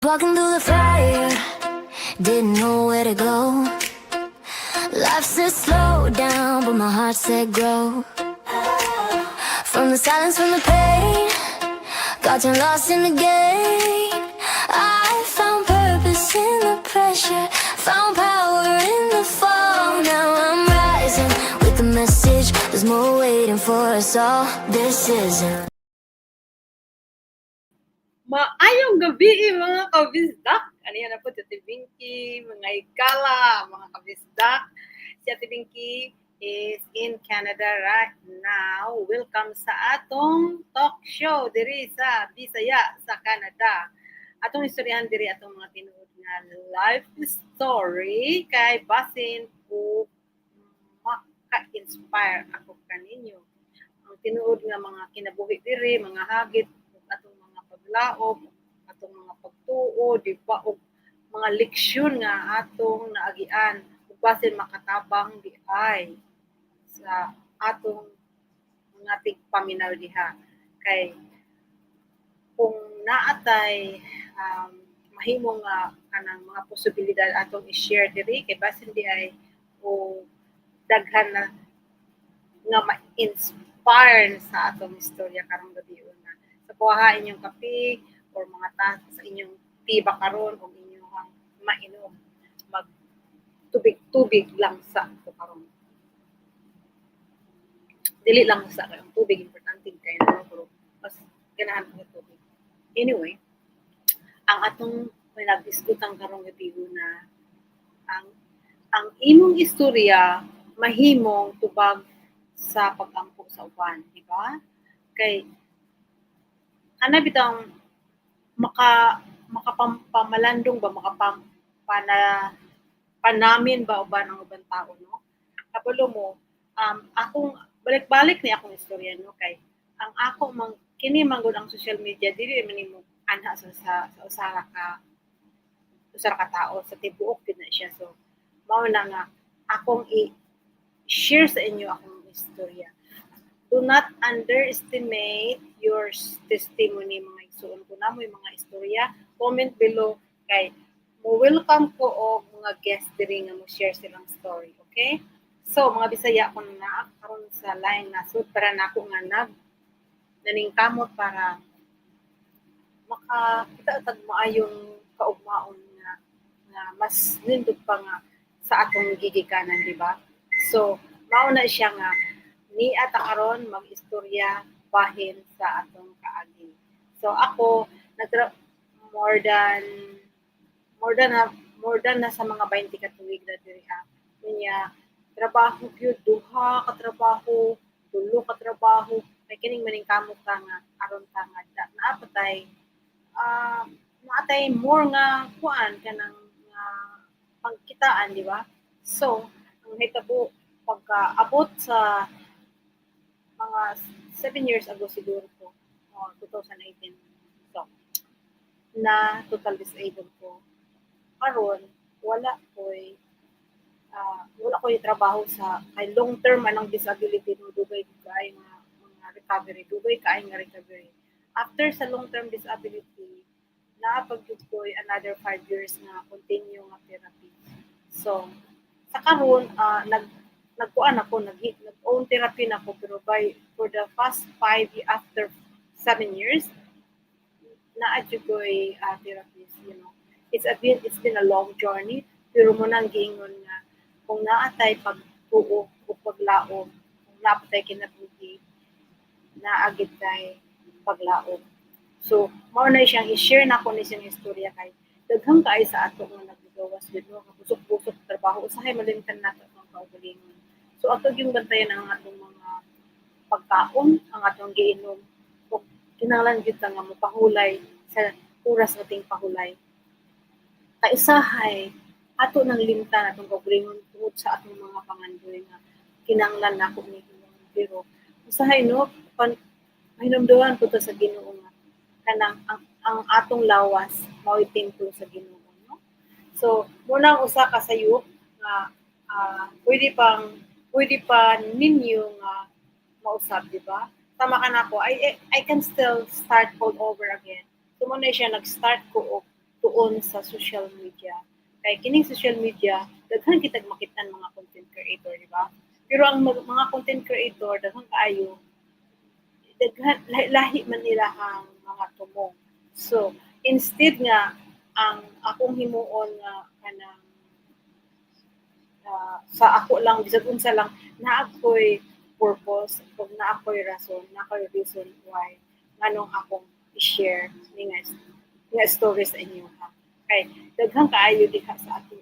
walking through the fire, didn't know where to go. Life said slow down, but my heart said grow. From the silence, from the pain, got you lost in the game. I found purpose in the pressure, found power in the fall. Now I'm rising with the message, there's more waiting for us all. This isn't. Maayong gabi mga kabisdak. Ano yan na po, Ate Binky, mga ikala, mga kabisdak. Si Ate Binky is in Canada right now. Welcome sa atong talk show diri sa Bisaya sa Canada. Atong istoryahan diri atong mga tinuod nga life story kay basin ko maka-inspire ako kaninyo. Ang tinuod nga mga kinabuhi diri, mga hagit atong mga paglaom, atong mga pagtuo, di ba, o mga leksyon nga atong naagian, ug basin makatabang di ay sa atong mga tigpaminaw diha. Kay kung naatay mahimong kanang mga posibilidad atong i-share diri kay basin di ay o daghan na nga ma-inspire sa atong istorya karong gabi una. Sa kuha inyong kape or mga taas sa inyong tiba karon o inyong mainom, mag tubig lang sa ito karon. Dili lang sa ang tubig, importante kayo na pero mas ganahan ko tubig. Anyway, ang atong pinag-diskutan karong gabi una ang imong istorya mahimong tubag sa pag-ampo sa uban, di ba? Kay ana bitang makapamalandong ba panamin ba uban ang ubang tao, no? Kapalo mo akong balik-balik ni akong istorya, no, kay ang ako kini manggod ang social media dili man nimo anha sa usa ka tao sa tibuok gid na siya. So mao na nga akong i-share sa inyo akong istorya. Do not underestimate your testimony, mga igsoon ko na mo yung mga istorya. Comment below kay mo welcome ko og mga guest diri nga mo share silang story, okay? So mga Bisaya ko na karon sa line na so para nako nga naningkamot para makita tag maayong kaugmaon nga mas nindot pa nga sa atong gigikanan, di ba? So mao na siya nga ni ata karon mag-istorya bahin sa atong kaagi. So ako more than na sa mga 20 ka tuig na diri niya trabaho gyud, duha ka trabaho, tulo ka trabaho, may kining maningkamot ka nga aron ka nga naapatay naatay more nga kuan kanang pangkitaan, di ba? So ang hitabo pagka-abot sa mga 7 years ago siguro ko, 2018. So, na total disabled ko. Karon wala ko'y trabaho sa kay long term anong disability no dugay kay nga mga recovery, dugay kay nga recovery. After sa long term disability, naapagud ko'y another 5 years na continue nga therapy. So, sa karon nagkuan ako nag-own therapy na ako pero for the past 5 after 7 years na-adjust ko'y therapist, you know. It's been a long journey pero mo nang giingon nga kung naatay pagtuo o paglaom, kung naapatay kinabuhi, naagid kay paglaom. So, mao na siyang i-share na ko ni siyang istorya kay daghang kaay sa ato nga naggawas gid no, busog-busog trabaho usahay malimtan nato ang kaugalingon. So, ato yung bantayan ang atong mga pagkaon, ang atong giinom, o kinahanglan gyud nga mapahulay sa oras nating pahulay. Kaisahay ato nang limtan atong kaugalingon tungod sa atong mga pangandoy nga kinahanglan nako ni pero usahay no mahinumduman pud sa Ginoo nga kanang ang atong lawas mao tingtong sa Ginoo, no? So munang usa ka sayop nga pwede pa ninyo nga mausab, di ba? Tama ka nako, I can still start all over again. So mo na siya nag-start ko og tuo doon sa social media. Kay kining social media, daghan kitag makitan mga content creator, di ba? Pero ang mga content creator, daghan kaayo, daghan lahi man nila ang mga tumong. So, instead nga ang akong himuon nga kanang sa ako lang bisag unsa lang na ako'y purpose ug na ako'y rason, na ako'y reason why nganong akong i-share ni nga story sa inyo ha. Kay daghang kaayo diha sa ato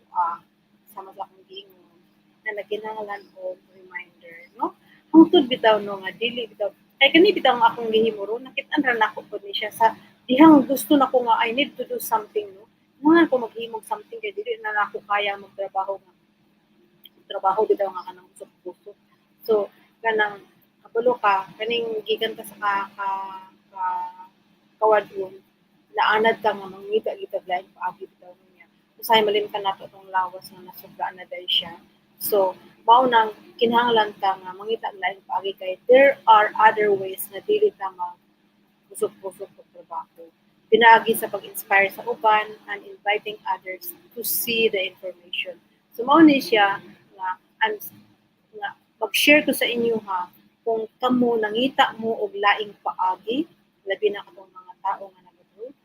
sama sa akong giingon na nagkinahanglan og reminder, no? Hangtod bitaw no nga dili bitaw kay kani bitaw ang akong gihimuro nakit-an ra nako pud ni siya sa dihang gusto nako nga I need to do something, no? Nga ko maghimog something kay dili na nako kaya magtrabaho nga trabaho bitaw nga kanang usok-usok. So kanang kabulo ka kaning gikan ka sa ka kawadlon naanad ka nga mangita kita lain paagi bitaw niya. Usahay malin ka nato tong lawas nga nasubra na dahil siya. So mao nang kinahanglan ka nga mangita lain paagi kay there are other ways na dili ka mag usok-usok og trabaho. Pinaagi sa pag-inspire sa uban and inviting others to see the information. So mao ni siya nga and nga mag-share ko sa inyo ha kung kamo nangita mo og laing paagi labi na katong mga tao nga nag-abroad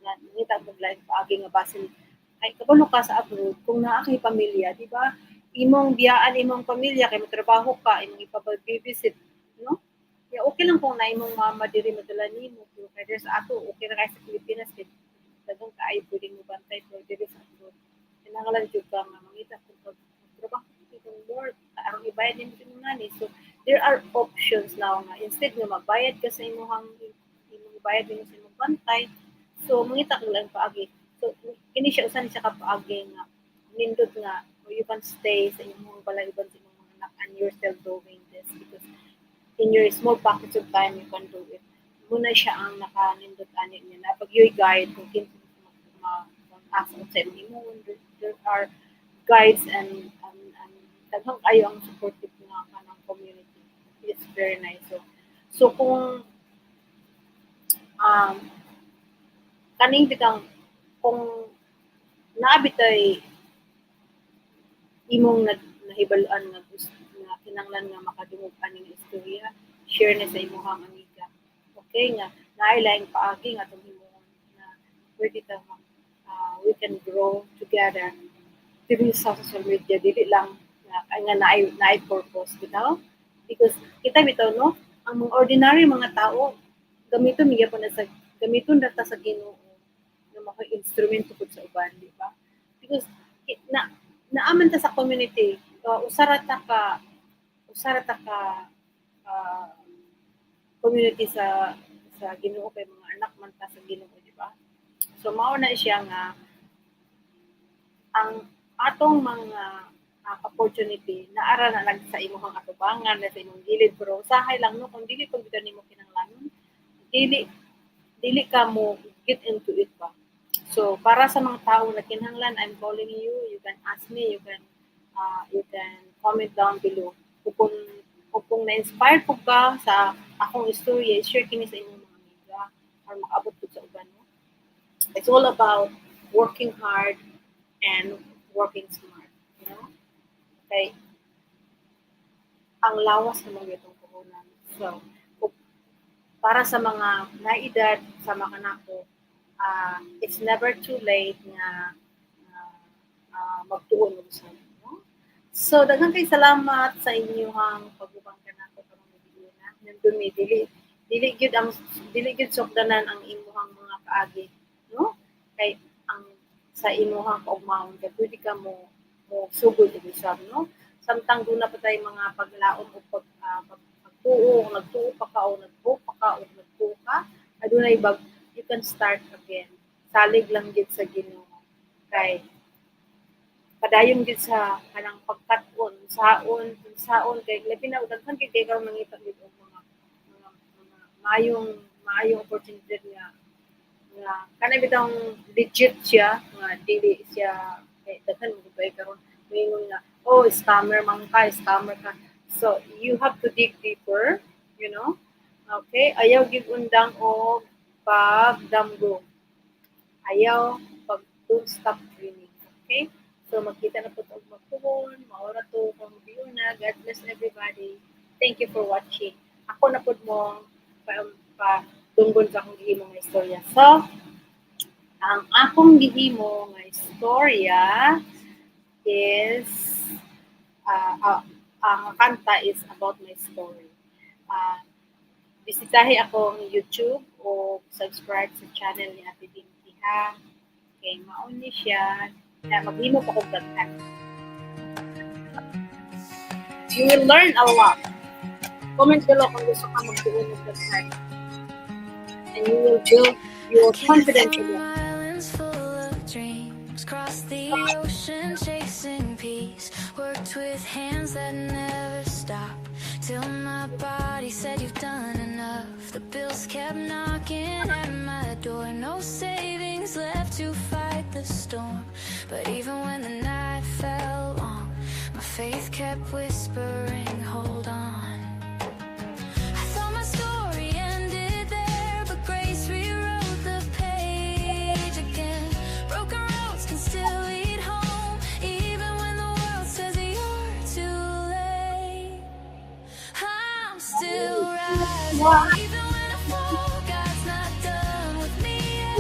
nga nangita mo og laing paagi nga basin ay kabalo ka sa abroad kung naa kay pamilya di ba imong biyaan imong pamilya kay magtrabaho ka imong ipapag-visit no ya okay lang kung na imong mama diri madala nimo pero kay sa ato okay ra kay sa Pilipinas kay daghang kaayo pwedeng mo bantay pero diri sa abroad kinahanglan jud ka nga mangita kung trabaho kung more ang ibayad nimo sa nani so there are options now nga instead nga magbayad ka sa imong ibayad nimo sa imong bantay so mangita ka lang paagi so kini siya usan siya ka paagi nga nindot nga you can stay sa imong balay-iban sa imong mga anak and you're still doing this because in your small pockets of time you can do it muna siya ang nakanindot ani niya na pag yo'y guide kung kinsa mag-ask sa imong there are guides and daghang kayo ang supportive nga kanang community. It's very nice. So kung kaning bitang kung naabitay imong nahibaluan nga gusto nga kinahanglan nga makadungog aning istorya, share na sa imong amiga. Okay nga naay laing paagi nga atong himuon na pwede ta we can grow together dili sa social media dili lang nga naay purpose bitaw because kita bitaw no ang mga ordinary mga tao gamiton miya pa na sa gamiton data sa Ginoo nga maka instrumento pud sa uban di ba because naaman ta sa community usara ta ka uh, community sa Ginoo kay mga anak man ta sa Ginoo di ba so mao na siya nga ang atong mga opportunity na ara na lang sa imong atubangan na sa imong gilid pero usahay lang no kung dili pag bitaw nimo kinahanglan dili ka mo get into it ba so para sa mga tao na kinahanglan I'm calling you can ask me you can comment down below kung na-inspire po ka sa akong istorya share kini sa inyong mga amiga or makaabot po sa uban no it's all about working hard and working smart you know kay ang lawas naman itong puhunan. So, para sa mga naedad sa mga kanako, it's never too late na magtuon mo sa no? So, daghang kay salamat sa inyong pagbubang kanako karong video na. Nandun mi dili gyud sukdanan ang imuhang mga kaagi, no? Kay ang sa imuhang kaugmahon kay pwede ka mo sugod ug usab no samtang duna pa tay mga paglaom o pagtuo nagtuo pa ka o nagtuo ka adunay bag you can start again salig lang gid sa Ginoo kay padayon gid sa kanang pagkat-on saon kay labi na daghan gid kay karon mangita gid og mga maayong opportunity nga kana bitang legit siya nga dili siya daghan mo ba karon mingon nga scammer scammer ka so you have to dig deeper you know okay ayaw gid undang og pagdamgo ayaw don't stop dreaming. Okay? So, magkita na po ito magpuhon, maura to, kung view na. God bless everybody. Thank you for watching. Ako na po mo tungkol sa akong gihimo nga istorya. So, ang akong gihimo nga istorya is ang kanta is about my story. Bisitahi akong YouTube o subscribe sa channel ni Ate Binti ha. Okay, maon ni siya na maghimo pa kong kanta. You will learn a lot. Comment below kung gusto ka magtuon ng kanta. And you will build your confidence in it. Islands full of dreams, crossed the ocean chasing peace, worked with hands that never stop, till my body said you've done enough. The bills kept knocking at my door, no savings left to fight the storm. But even when the night fell long, my faith kept whispering, hold on. I thought my story ended there, but grace rewrote the page again. Broken roads can still lead home, even when the world says you're too late. I'm still rising, even when I fall, God's not done with me yet.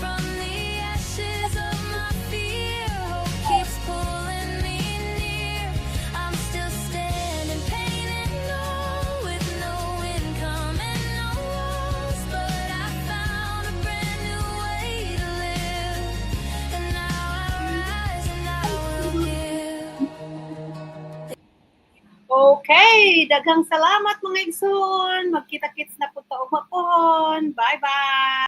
From the ashes of my fear, hope keeps pulling me near. I'm still standing, pain and all, with no income and no walls. But I found a brand new way to live, and now I rise and I will give. Okay, daghang salamat mga igsoon. Magkita-kits na po ta og mapon. Bye-bye.